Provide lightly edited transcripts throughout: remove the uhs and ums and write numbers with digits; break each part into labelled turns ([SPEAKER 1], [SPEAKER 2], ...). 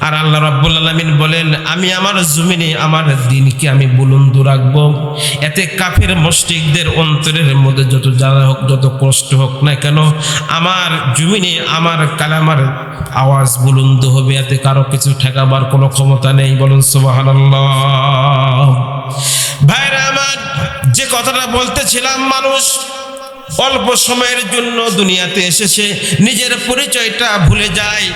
[SPEAKER 1] আর আল্লাহ রাব্বুল আলামিন বলেন, আমি আমার জমিনে আমার দ্বীনকে আমি বুলন্দ রাখবো। এতে কাফের মুশরিকদের অন্তরের মধ্যে যত জ্বালা হোক, যত কষ্ট হোক না কেন, আমার জমিনে আমার কালামার আওয়াজ বুলন্দ হবে। এতে কারো কিছু ঠেকাবার কোনো ক্ষমতা নেই। বলুন সুবহানাল্লাহ। ভাইরা আমার, যে কথাটা বলতেছিলাম, মানুষ অল্প সময়ের জন্য দুনিয়াতে এসেছে, নিজের পরিচয়টা ভুলে যায়।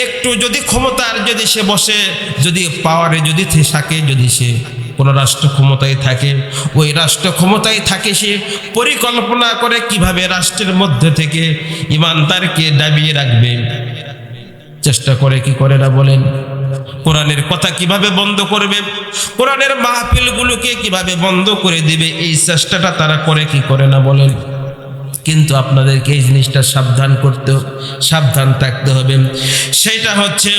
[SPEAKER 1] একটু যদি ক্ষমতার যদি সে বসে, যদি পাওয়ারে যদি থাকে, যদি সে কোনো রাষ্ট্র ক্ষমতায় থাকে, ওই রাষ্ট্র ক্ষমতায় থাকে, সে পরিকল্পনা করে কিভাবে রাষ্ট্রের মধ্যে থেকে ইমানদারকে দাবিয়ে রাখবে। চেষ্টা করে কি করে না বলেন? কোরআনের কথা কিভাবে বন্ধ করবে, কোরআনের মাহফিলগুলোকে কিভাবে বন্ধ করে দিবে, এই চেষ্টাটা তারা করে কি করে না বলেন? কিন্তু আপনাদেরকে এই জিনিসটা সাবধান থাকতে হবে। সেটা হচ্ছে,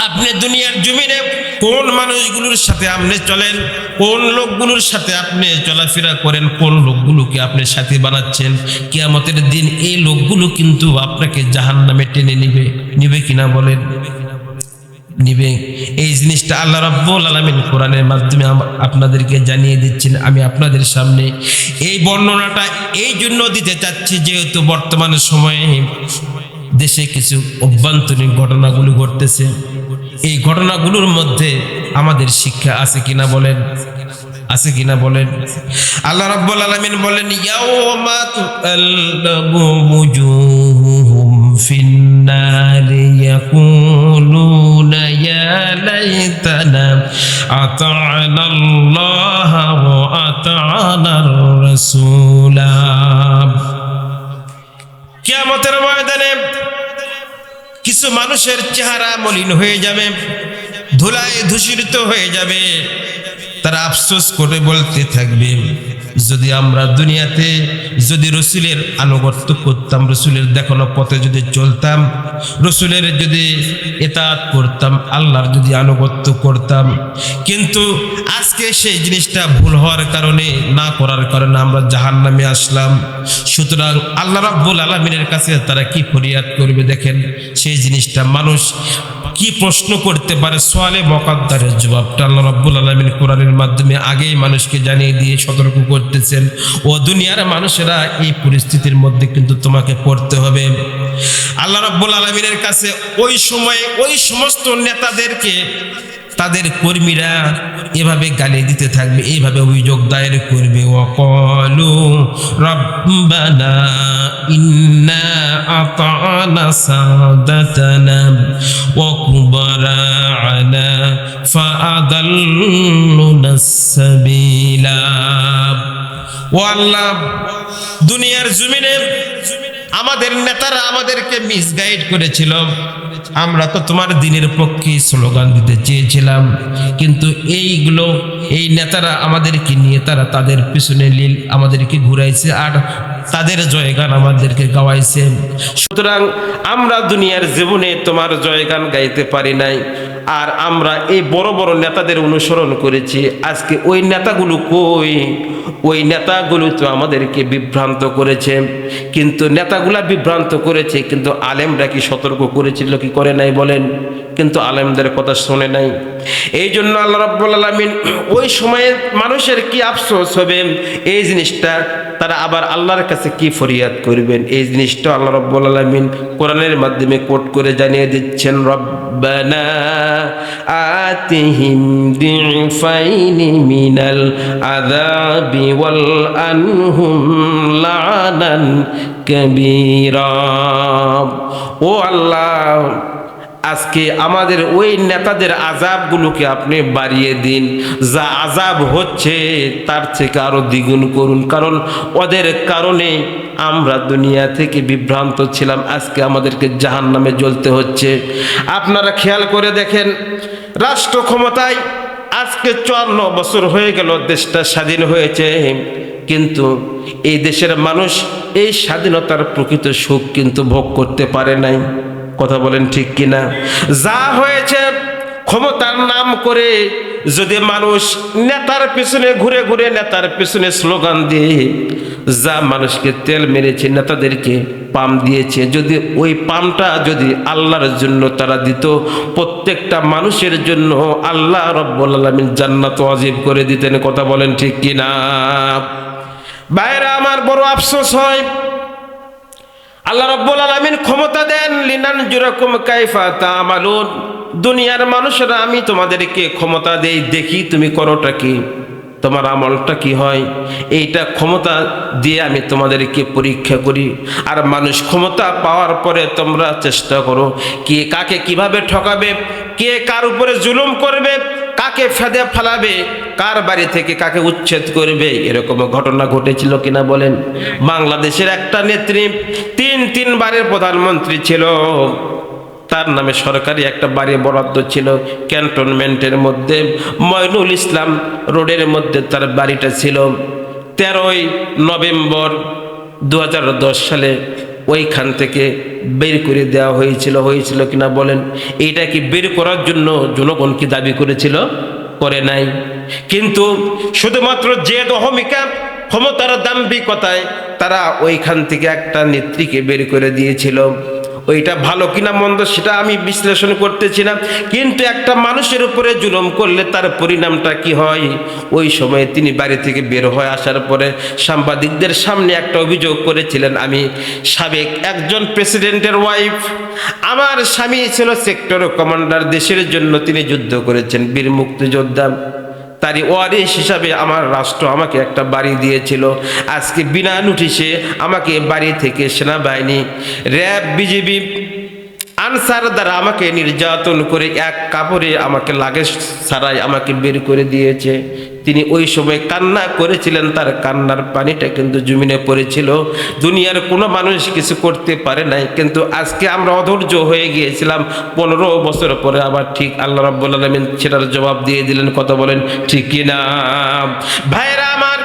[SPEAKER 1] আপনি দুনিয়ার জমিনে কোন মানুষগুলোর সাথে আপনি চলেন, কোন লোকগুলোর সাথে আপনি চলাফেরা করেন, কোন লোকগুলোকে আপনি সাথী বানাচ্ছেন, কিয়ামতের দিন এই লোকগুলো কিন্তু আপনাকে জাহান্নামে টেনে নিবে কিনা বলেন? নিবে। এই জিনিসটা আল্লাহ রাব্বুল আলামিন কোরআনের মাধ্যমে আপনাদেরকে জানিয়ে দিচ্ছেন। আমি আপনাদের সামনে এই বর্ণনাটা এই জন্য দিতে চাচ্ছি, যেহেতু বর্তমান সময়ে দেশে কিছু অভ্যন্তরীণ ঘটনাগুলো ঘটতেছে। এই ঘটনাগুলোর মধ্যে আমাদের শিক্ষা আছে কিনা বলেন? আছে কিনা বলেন? আল্লাহ রাব্বুল আলামিন বলেন, ইয়াউমা তুকাল্লাবু wujuhuhum ফিন-নারি ইয়াকুলুনা ইয়া লাইতানা আতা'না আল্লাহা ওয়া আতা'নার রাসূলা। কিয়ামতের ময়দানে কিছু মানুষের চেহারা মলিন হয়ে যাবে, ধুলায় ধূসরিত হয়ে যাবে। তারা আফসোস করে বলতে থাকবে, যদি আমরা দুনিয়াতে যদি রসুলের আনুগত্য করতাম, রসুলের দেখানো পথে যদি চলতাম, রসুলের যদি ইতাআত করতাম, আল্লাহর যদি আনুগত্য করতাম, কিন্তু আজকে সেই জিনিসটা ভুল হওয়ার কারণে, না করার কারণে আমরা জাহান্নামে আসলাম। সুতরাং আল্লাহ রাব্বুল আলামিনের কাছে তারা কি ফরিয়াদ করবে দেখেন। সেই জিনিসটা মানুষ কি প্রশ্ন করতে পারে, সোয়ালে মুকাদ্দারের জবাবটা আল্লাহ রাব্বুল আলামিন কোরআনের মাধ্যমে আগেই মানুষকে জানিয়ে দিয়ে সতর্ক করতেছেন, ও দুনিয়ার মানুষেরা এই পরিস্থিতির মধ্যে কিন্তু তোমাকে পড়তে হবে। আল্লাহ রাব্বুল আলামিনের কাছে ওই সময়ে ওই সমস্ত নেতাদেরকে তাদের কর্মীরা এভাবে গালি দিতে থাকবে, এইভাবে অভিযোগ দায়ের করবে, ওয়াকালু রাব্বানা ইন্না আতা'না সাদাতানা ওয়া কুবারা'না ফাআদাল্লুনা সাবিলা। ও আল্লাহ, দুনিয়ার জমিনে আমাদের নেতারা আমাদেরকে মিসগাইড করেছিল, আমরা তো তোমার দ্বীনের পক্ষে স্লোগান দিতে চেয়েছিলাম, কিন্তু এই নেতারা আমাদেরকে নিয়ে তারা তাদের পিছনে লীল আমাদেরকে ঘুরাইছে, আর তাদের জয়গান আমাদেরকে গাওয়াইছে। সুতরাং আমরা দুনিয়ার জীবনে তোমার জয়গান গাইতে পারি নাই, আর আমরা এই বড় বড় নেতাদের অনুসরণ করেছি। আজকে ওই নেতাগুলো কই? ওই নেতাগুলো তো আমাদেরকে বিভ্রান্ত করেছে, কিন্তু নেতাগুলা বিভ্রান্ত করেছে, কিন্তু আলেমরা কি সতর্ক করেছিল কি করে নাই বলেন? কিন্তু আলেমদের কথা শুনে নাই। এই জন্য আল্লাহ রাব্বুল আলামিন ওই সময়ে মানুষের কি আফসোস হবে, এই জিনিসটা তারা আবার আল্লাহর কাছে কি ফরিয়াদ করবেন, এই জিনিসটা আল্লাহ রাব্বুল আলামিন কোরআনের মাধ্যমে কোট করে জানিয়ে দিচ্ছেন। রব্বানা আতিহিম দিফাইনি মিনাল আযাবি ওয়াল আনহুম লানান কাবীরা। ও আল্লাহ, আজকে আমাদের ওই নেতাদের আযাবগুলোকে আপনি বাড়িয়ে দিন, যা আযাব হচ্ছে তার থেকে আরো দ্বিগুণ করুন, কারণ ওদের কারণে আমরা দুনিয়া থেকে বিভ্রান্ত ছিলাম, আজকে আমাদেরকে জাহান্নামে জ্বলতে হচ্ছে। আপনারা খেয়াল করে দেখেন, রাষ্ট্র ক্ষমতায় আজকে 54 বছর হয়ে গেল দেশটা স্বাধীন হয়েছে, কিন্তু এই দেশের মানুষ এই স্বাধীনতার প্রকৃত সুখ কিন্তু ভোগ করতে পারে নাই। কথা বলেন ঠিক কিনা? যা হয়েছে ক্ষমতার নাম করে যদি মানুষ নেতার পিছনে ঘুরে ঘুরে নেতার পিছনে স্লোগান দিয়ে যা মানুষকে তেল মেরেছে, নেতাদেরকে পাম দিয়েছে, যদি ওই পামটা যদি আল্লাহর জন্য তারা দিত, প্রত্যেকটা মানুষের জন্য আল্লাহ রাব্বুল আলামিন জান্নাত ওয়াজিব করে দিতেন। কথা বলেন ঠিক কিনা? ভাইরা আমার, বড় আফসোস হয়, আল্লাহ রাব্বুল আলামিন ক্ষমতা দেন লিনানজুরাকুম কাইফা তা'মালুন। দুনিয়ার মানুষেরা আমি তোমাদেরকে ক্ষমতা দেই, দেখি তুমি করোটা কি, তোমার আমলটা কি হয়, এইটা ক্ষমতা দিয়ে আমি তোমাদেরকে পরীক্ষা করি। আর মানুষ ক্ষমতা পাওয়ার পরে তোমরা চেষ্টা করো কে কাকে কিভাবে ঠকাবে, কে কার উপরে জুলুম করবে, কাকে ফেদে ফেলাবে, কার বাড়ি থেকে কাকে উচ্ছেদ করবে। এরকম ঘটনা ঘটেছিল কিনা বলেন? বাংলাদেশের একটা নেত্রী তিনবারের প্রধানমন্ত্রী ছিল, তার নামে সরকারি একটা বাড়ি বরাদ্দ ছিল ক্যান্টনমেন্টের মধ্যে, ময়নুল ইসলাম রোডের মধ্যে তার বাড়িটা ছিল। 13ই নভেম্বর 2010 সালে ওইখান থেকে বের করে দেওয়া হয়েছিল কিনা বলেন? এইটা কি বের করার জন্য জনগণ কি দাবি করেছিল? করে নাই। কিন্তু শুধুমাত্র যে অহমিকা, ক্ষমতার দাম্ভিকতায় তারা ওইখান থেকে একটা নেত্রীকে বের করে দিয়েছিল। ওইটা ভালো কিনা মন্দ সেটা আমি বিশ্লেষণ করতেছি না, কিন্তু একটা মানুষের উপরে জুলুম করলে তার পরিণামটা কি হয়। ওই সময় তিনি বাড়ি থেকে বের হয়ে আসার পরে সাংবাদিকদের সামনে একটা অভিযোগ করেছিলেন, আমি সাবেক একজন প্রেসিডেন্টের ওয়াইফ, আমার স্বামী ছিল সেক্টর কমান্ডার, দেশের জন্য তিনি যুদ্ধ করেছেন, বীর মুক্তিযোদ্ধা, তারই ওয়ারিশ হিসাবে আমার রাষ্ট্র আমাকে একটা বাড়ি দিয়েছিল। আজকে বিনা নোটিশে আমাকে বাড়ি থেকে সেনাবাহিনী, র্যাব, বিজিবি, আনসার দ্বারা আমাকে নির্যাতন করে এক কাপড়ে আমাকে লাগেজ ছাড়াই আমাকে বের করে দিয়েছে। তিনি ওই সময় কান্না করেছিলেন, তার কান্নার পানিটা কিন্তু জমিনে পড়েছিল। দুনিয়ার কোনো মানুষ কিছু করতে পারে নাই, কিন্তু আজকে আমরা অধৈর্য হয়ে গিয়েছিলাম। 15 বছর পরে আবার ঠিক আল্লাহ রাব্বুল আলামিন সেটার জবাব দিয়ে দিলেন। কথা বলেন ঠিক কিনা? ভাইরা আমার,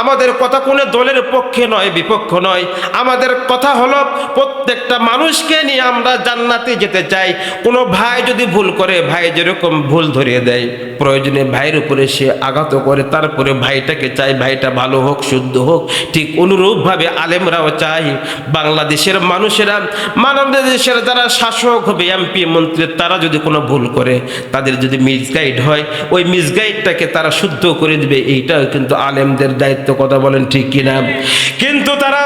[SPEAKER 1] আমাদের কথা কোনো দলের পক্ষে নয়, বিপক্ষ নয়, আমাদের কথা হলো প্রত্যেকটা মানুষকে নিয়ে আমরা জান্নাতে যেতে চাই। কোনো ভাই যদি ভুল করে, ভাই যেরকম ভুল ধরিয়ে দেয়, প্রয়োজনে ভাইয়ের উপরে সে আঘাত করে, তারপরে ভাইটাকে চাই ভাইটা ভালো হোক, শুদ্ধ হোক। ঠিক অনুরূপভাবে আলেমরাও চাই বাংলাদেশের মানুষেরা, বাংলাদেশের যারা শাসক হবে, এমপি, মন্ত্রী, তারা যদি কোনো ভুল করে, তাদের যদি মিসগাইড হয়, ওই মিসগাইডটাকে তারা শুদ্ধ করে দিবে, এইটাও কিন্তু আলেমদের দায়িত্ব। কথা বলেন ঠিক কিনা? কিন্তু তারা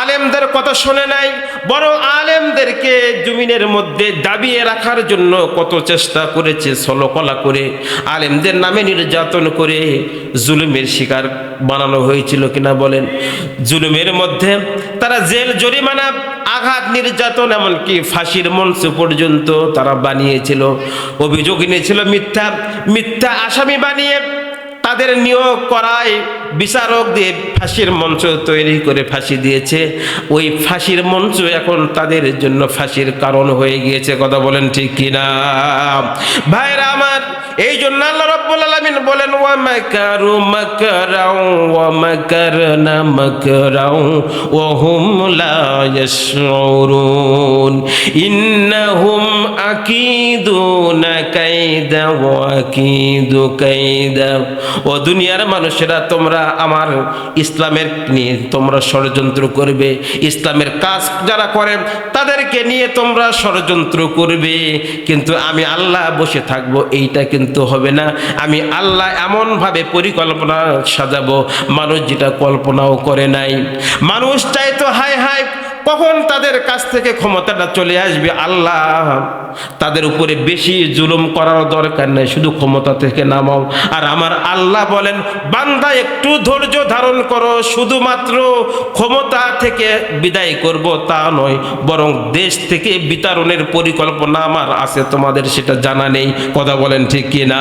[SPEAKER 1] আলেমদের কথা শুনে নাই, বরং আলেমদেরকে জমিনের মধ্যে দাবিয়ে রাখার জন্য কত চেষ্টা করেছে, ছলকলা করে আলেমদের নামে নির্যাতন করে জুলুমের শিকার বানানো হয়েছিল কিনা বলেন? জুলুমের মধ্যে তারা জেল, জরিমানা, আঘাত, নির্যাতন, এমনকি ফাঁসির মঞ্চ পর্যন্ত তারা বানিয়েছিল। অভিযোগ এনেছিল মিথ্যা আসামি বানিয়ে তাদের নিয়োগ করায় বিচারক দিয়ে ফাঁসির মঞ্চ তৈরি করে ফাঁসি দিয়েছে। ওই ফাঁসির মঞ্চ এখন তাদের জন্য ফাঁসির কারণ হয়ে গিয়েছে। কথা বলেন ঠিক কিনা? ভাইরা আমার, এই জন্য আল্লাহ রাব্বুল আলামিন বলেন, ওয়া মাকারু মাকরাও ওয়া মাকারনা মাকরাও ওয়া হুম লা ইয়াশউরুন ইন্নাহুম আকিদুনা কাইদা ওয়া আকিদু কাইদা। ও দুনিয়ার মানুষেরা, তোমরা আমার ইসলামের নিয়ে তোমরা ষড়যন্ত্র করবে, ইসলামের কাজ যারা করে তাদেরকে নিয়ে তোমরা ষড়যন্ত্র করবে, কিন্তু আমি আল্লাহ বসে থাকবো, এইটা কিন্তু হবে না। আমি আল্লাহ এমনভাবে পরিকল্পনা সাজাবো, মানুষ যেটা কল্পনাও করে নাই। মানুষ চাইতো হায় হায় কখন তাদের কাছ থেকে ক্ষমতাটা চলে আসবে। আল্লাহ তাদের উপরে বেশি জুলুম করার দরকার নেই, শুধু ক্ষমতা থেকে নামাও। আর আমার আল্লাহ বলেন, বান্দা একটু ধৈর্য ধারণ করো, শুধুমাত্র ক্ষমতা থেকে বিদায় করব তা নয়, বরং দেশ থেকে বিতাড়নের পরিকল্পনা আমার আছে, তোমাদের সেটা জানা নেই। কথা বলেন ঠিক কিনা?